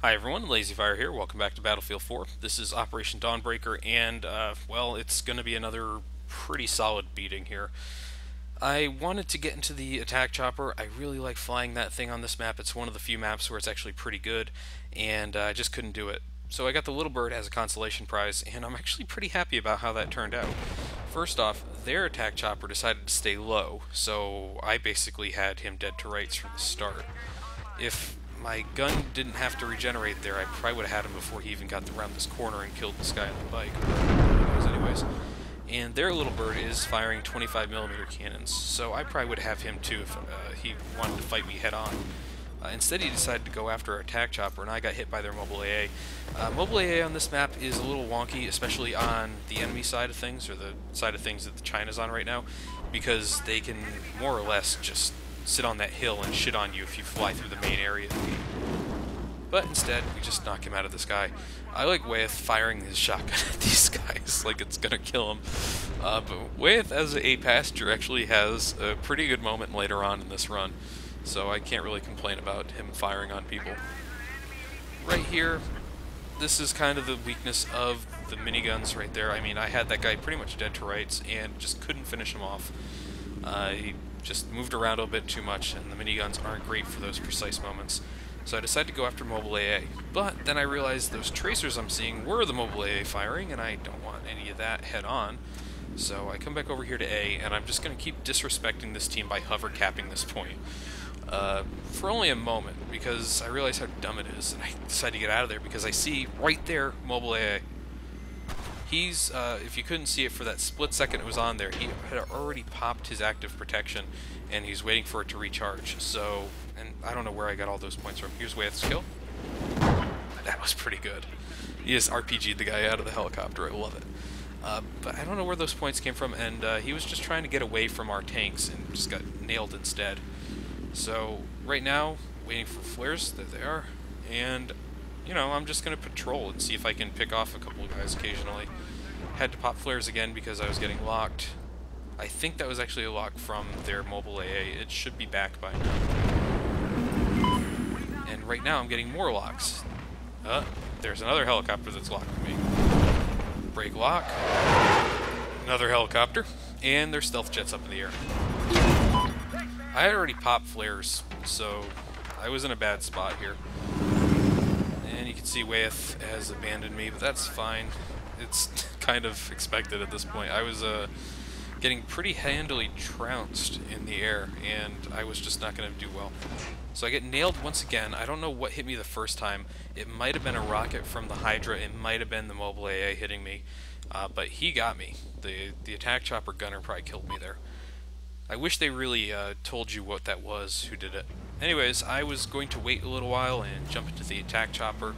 Hi everyone, LazyFire here. Welcome back to Battlefield 4. This is Operation Dawnbreaker, and, well, it's going to be another pretty solid beating here. I wanted to get into the attack chopper. I really like flying that thing on this map. It's one of the few maps where it's actually pretty good, and I just couldn't do it. So I got the Little Bird as a consolation prize, and I'm actually pretty happy about how that turned out. First off, their attack chopper decided to stay low, so I basically had him dead to rights from the start. If my gun didn't have to regenerate there, I probably would have had him before he even got around this corner and killed this guy on the bike. Anyways. And their Little Bird is firing 25mm cannons, so I probably would have him too if he wanted to fight me head on. Instead he decided to go after our attack chopper, and I got hit by their mobile AA. Mobile AA on this map is a little wonky, especially on the enemy side of things, or the side of things that China's on right now, because they can more or less just sit on that hill and shit on you if you fly through the main area. But instead, we just knock him out of the sky. I like Wyeth firing his shotgun at these guys like it's gonna kill him. But Wyeth, as a passenger, actually has a pretty good moment later on in this run, so I can't really complain about him firing on people. Right here, this is kind of the weakness of the miniguns right there. I mean, I had that guy pretty much dead to rights and just couldn't finish him off. He just moved around a little bit too much, and the miniguns aren't great for those precise moments. So I decided to go after mobile AA. But then I realized those tracers I'm seeing were the mobile AA firing, and I don't want any of that head on. So I come back over here to A, and I'm just going to keep disrespecting this team by hover capping this point. For only a moment, because I realize how dumb it is, and I decide to get out of there because I see right there mobile AA. He's, if you couldn't see it for that split second it was on there, he had already popped his active protection, and he's waiting for it to recharge. So, and I don't know where I got all those points from. Here's Wyeth's kill. That was pretty good. He just RPG'd the guy out of the helicopter. I love it. But I don't know where those points came from, and he was just trying to get away from our tanks and just got nailed instead. So, right now, waiting for flares. There they are. And you know, I'm just going to patrol and see if I can pick off a couple of guys occasionally. Had to pop flares again because I was getting locked. I think that was actually a lock from their mobile AA. It should be back by now. And right now I'm getting more locks. There's another helicopter that's locking me. Break lock. Another helicopter. And there's stealth jets up in the air. I had already popped flares, so I was in a bad spot here. And you can see Wyeth has abandoned me, but that's fine. It's kind of expected at this point. I was getting pretty handily trounced in the air, and I was just not going to do well. So I get nailed once again. I don't know what hit me the first time. It might have been a rocket from the Hydra. It might have been the mobile AA hitting me. But he got me. The attack chopper gunner probably killed me there. I wish they really told you what that was, who did it. Anyways, I was going to wait a little while and jump into the attack chopper.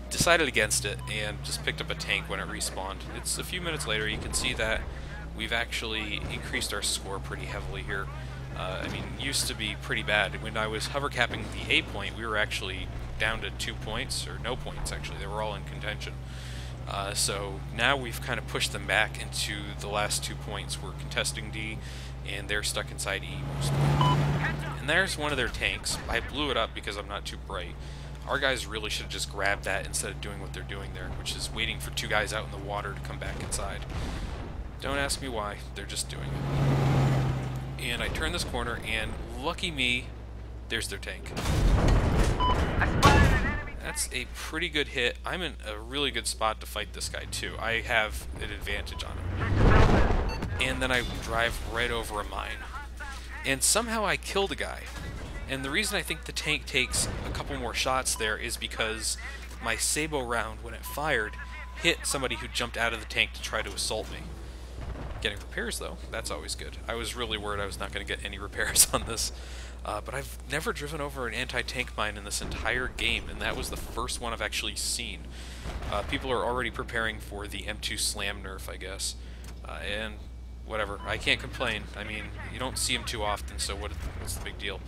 Decided against it and just picked up a tank when it respawned. It's a few minutes later. You can see that we've actually increased our score pretty heavily here. I mean, it used to be pretty bad. When I was hover capping the A point, we were actually down to 2 points, or no points actually. They were all in contention. So now we've kind of pushed them back into the last 2 points. We're contesting D, and they're stuck inside E mostly. And there's one of their tanks. I blew it up because I'm not too bright. Our guys really should have just grabbed that instead of doing what they're doing there, which is waiting for 2 guys out in the water to come back inside. Don't ask me why, they're just doing it. And I turn this corner, and lucky me, there's their tank. That's a pretty good hit. I'm in a really good spot to fight this guy too. I have an advantage on him. And then I drive right over a mine. And somehow I killed a guy. And the reason I think the tank takes a couple more shots there is because my Sabo round, when it fired, hit somebody who jumped out of the tank to try to assault me. Getting repairs though, that's always good. I was really worried I was not going to get any repairs on this. But I've never driven over an anti-tank mine in this entire game, and that was the first one I've actually seen. People are already preparing for the M2 Slam nerf, I guess. And whatever, I can't complain. I mean, you don't see them too often, so what's the big deal?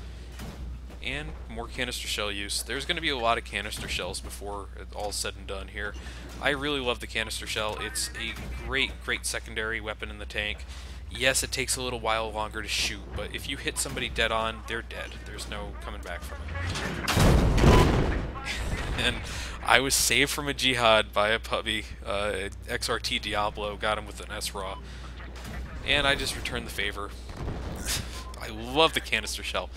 And more canister shell use. There's going to be a lot of canister shells before it's all said and done here. I really love the canister shell. It's a great secondary weapon in the tank. Yes, it takes a little while longer to shoot, but if you hit somebody dead on, they're dead. There's no coming back from it. And I was saved from a jihad by a puppy. XRT Diablo got him with an S-Raw. And I just returned the favor. I love the canister shell.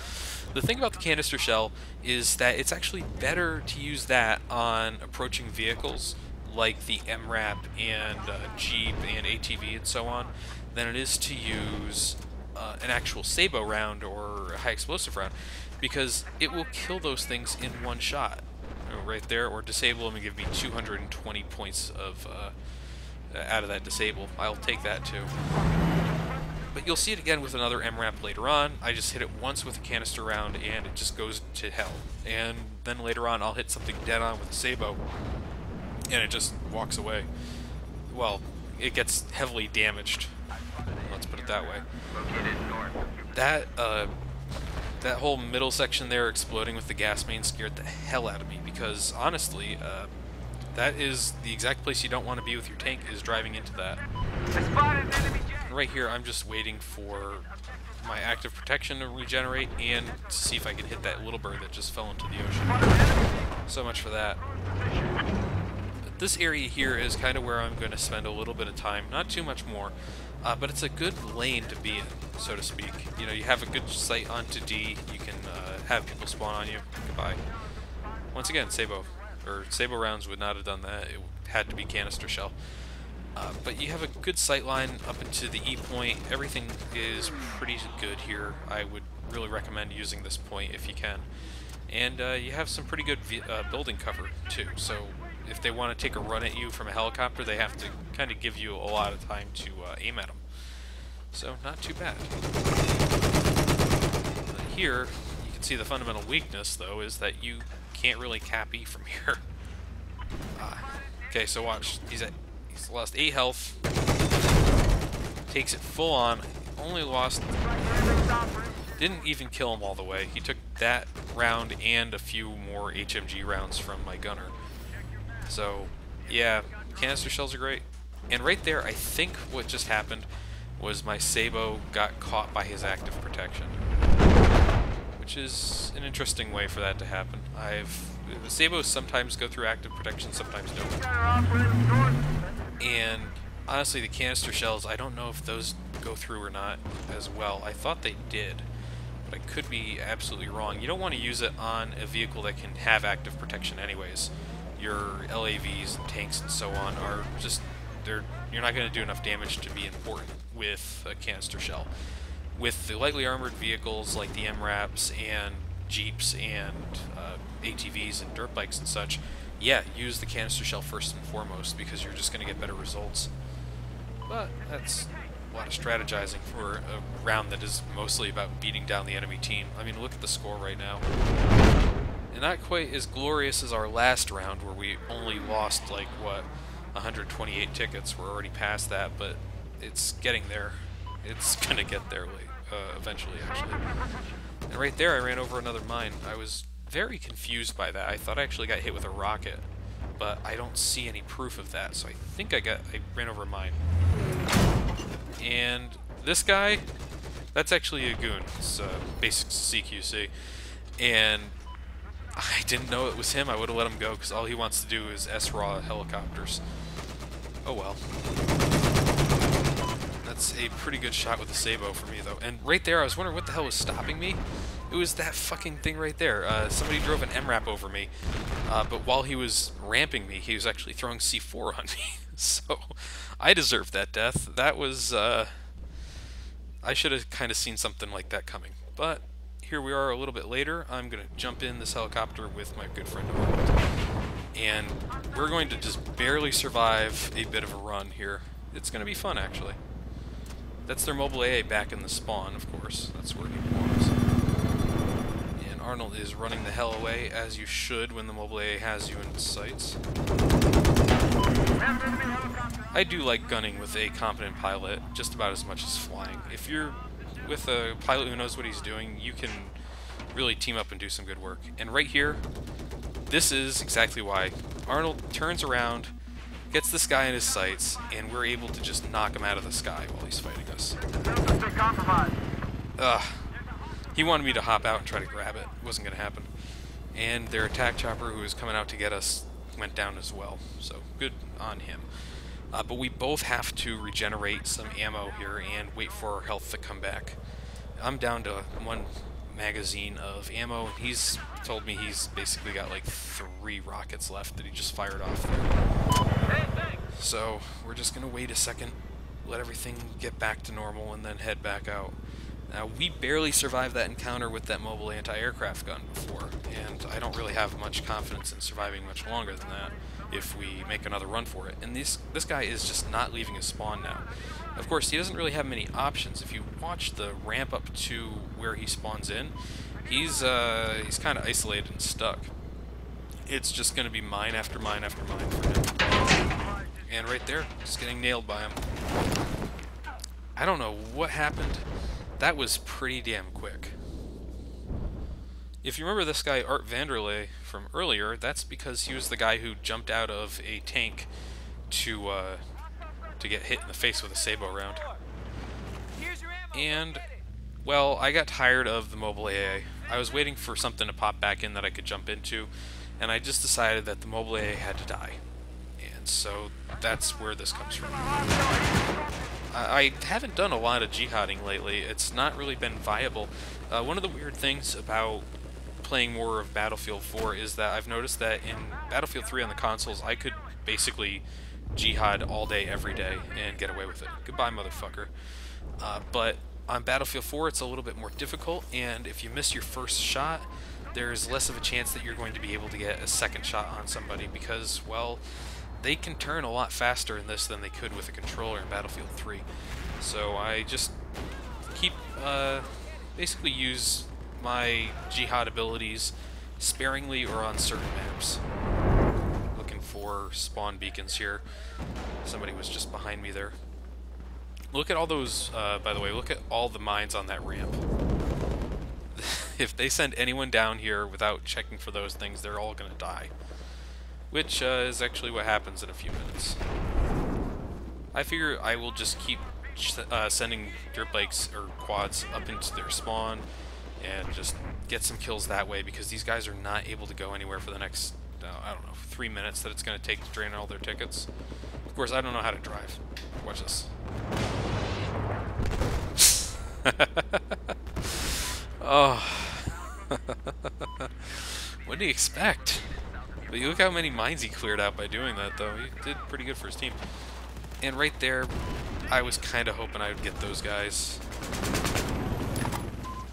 The thing about the canister shell is that it's actually better to use that on approaching vehicles like the MRAP and Jeep and ATV and so on than it is to use an actual Sabo round or a high explosive round, because it will kill those things in one shot. Right there, or disable them and give me 220 points of out of that disable. I'll take that too. But you'll see it again with another MRAP later on. I just hit it once with a canister round and it just goes to hell. And then later on I'll hit something dead on with a Sabo and it just walks away. Well, it gets heavily damaged. Let's put it that way. That whole middle section there exploding with the gas main scared the hell out of me, because honestly, that is the exact place you don't want to be with your tank, is driving into that. And right here, I'm just waiting for my active protection to regenerate and to see if I can hit that little bird that just fell into the ocean. So much for that. But this area here is kind of where I'm going to spend a little bit of time, not too much more. But it's a good lane to be in, so to speak. You know, you have a good sight onto D, you can have people spawn on you. Goodbye. Once again, Sabo rounds would not have done that. It had to be canister shell. But you have a good sight line up into the E point. Everything is pretty good here. I would really recommend using this point if you can. And you have some pretty good building cover too. So if they want to take a run at you from a helicopter, they have to kind of give you a lot of time to aim at them. So not too bad. Here, you can see the fundamental weakness, though, is that you can't really cap E from here. Okay, so watch. He's lost 8 health. Takes it full on. Only lost... Didn't even kill him all the way. He took that round and a few more HMG rounds from my gunner. So, yeah, canister shells are great. And right there, I think what just happened was my Sabo got caught by his active protection. Which is an interesting way for that to happen. Sabos sometimes go through active protection, sometimes don't. And honestly, the canister shells, I don't know if those go through or not as well. I thought they did, but I could be absolutely wrong. You don't want to use it on a vehicle that can have active protection anyways. Your LAVs and tanks and so on are just, you're not going to do enough damage to be important with a canister shell. With the lightly armored vehicles like the MRAPs and Jeeps and ATVs and dirt bikes and such, yeah, use the canister shell first and foremost, because you're just going to get better results. But that's a lot of strategizing for a round that is mostly about beating down the enemy team. I mean, look at the score right now. And not quite as glorious as our last round, where we only lost, like, what, 128 tickets. We're already past that, but it's getting there. It's gonna get there eventually, actually. And right there, I ran over another mine. I was very confused by that. I thought I actually got hit with a rocket, but I don't see any proof of that, so I think I ran over a mine. And this guy, that's actually a goon. It's basic CQC. And I didn't know it was him. I would have let him go, because all he wants to do is S-Raw helicopters. Oh well. That's a pretty good shot with the Sabo for me, though. And right there, I was wondering what the hell was stopping me. It was that fucking thing right there. Somebody drove an MRAP over me, but while he was ramping me, he was actually throwing C4 on me. So, I deserved that death. That was, I should have kind of seen something like that coming. But here we are a little bit later. I'm going to jump in this helicopter with my good friend Arnold. And we're going to just barely survive a bit of a run here. It's going to be fun, actually. That's their mobile AA back in the spawn, of course. That's where he belongs. And Arnold is running the hell away, as you should when the mobile AA has you in its sights. I do like gunning with a competent pilot just about as much as flying. If you're with a pilot who knows what he's doing, you can really team up and do some good work. And right here, this is exactly why. Arnold turns around, gets this guy in his sights, and we're able to just knock him out of the sky while he's fighting us. He wanted me to hop out and try to grab it. It wasn't going to happen. and their attack chopper, who was coming out to get us, went down as well. So good on him. But we both have to regenerate some ammo here and wait for our health to come back. I'm down to 1 magazine of ammo, and he's told me he's basically got like 3 rockets left that he just fired off there. So we're just going to wait a second, let everything get back to normal, and then head back out. Now, we barely survived that encounter with that mobile anti-aircraft gun before, and I don't really have much confidence in surviving much longer than that if we make another run for it. And this guy is just not leaving his spawn now. Of course, he doesn't really have many options. If you watch the ramp up to where he spawns in, he's kind of isolated and stuck. It's just going to be mine after mine after mine for him. And right there, just getting nailed by him. I don't know what happened. That was pretty damn quick. If you remember this guy, Art Vanderlei, from earlier, that's because he was the guy who jumped out of a tank to get hit in the face with a Sabo round. And, well, I got tired of the mobile AA. I was waiting for something to pop back in that I could jump into, and I just decided that the mobile AA had to die. And so that's where this comes from. I haven't done a lot of jihading lately. It's not really been viable. One of the weird things about playing more of Battlefield 4 is that I've noticed that in Battlefield 3 on the consoles, I could basically jihad all day, every day, and get away with it. Goodbye, motherfucker. But on Battlefield 4, it's a little bit more difficult, and if you miss your first shot, there's less of a chance that you're going to be able to get a second shot on somebody because, well, they can turn a lot faster in this than they could with a controller in Battlefield 3. So I just keep, basically use my jihad abilities sparingly or on certain maps. Looking for spawn beacons here. Somebody was just behind me there. Look at all those, by the way, look at all the mines on that ramp. If they send anyone down here without checking for those things, they're all gonna die. Which is actually what happens in a few minutes. I figure I will just keep sending dirt bikes or quads up into their spawn and just get some kills that way because these guys are not able to go anywhere for the next, I don't know, 3 minutes that it's going to take to drain all their tickets. Of course, I don't know how to drive. Watch this. Oh. What do you expect? But you look how many mines he cleared out by doing that, though. He did pretty good for his team. And right there, I was kind of hoping I would get those guys.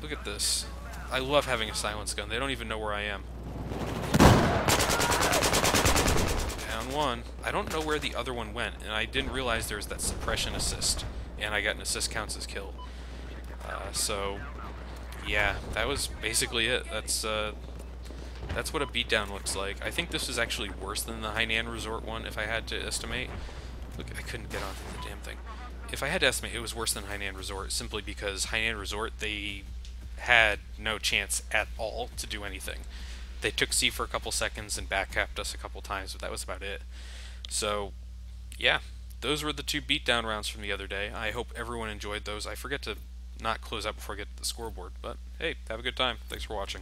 Look at this. I love having a silence gun. They don't even know where I am. Down one. I don't know where the other one went, and I didn't realize there was that suppression assist. And I got an assist counts as kill. So, yeah, that was basically it. That's what a beatdown looks like. I think this is actually worse than the Hainan Resort one, if I had to estimate. Look, I couldn't get onto the damn thing. If I had to estimate, it was worse than Hainan Resort, simply because Hainan Resort, they had no chance at all to do anything. They took C for a couple seconds and backcapped us a couple times, but that was about it. So, yeah, those were the 2 beatdown rounds from the other day. I hope everyone enjoyed those. I forget to not close out before I get to the scoreboard, but hey, have a good time. Thanks for watching.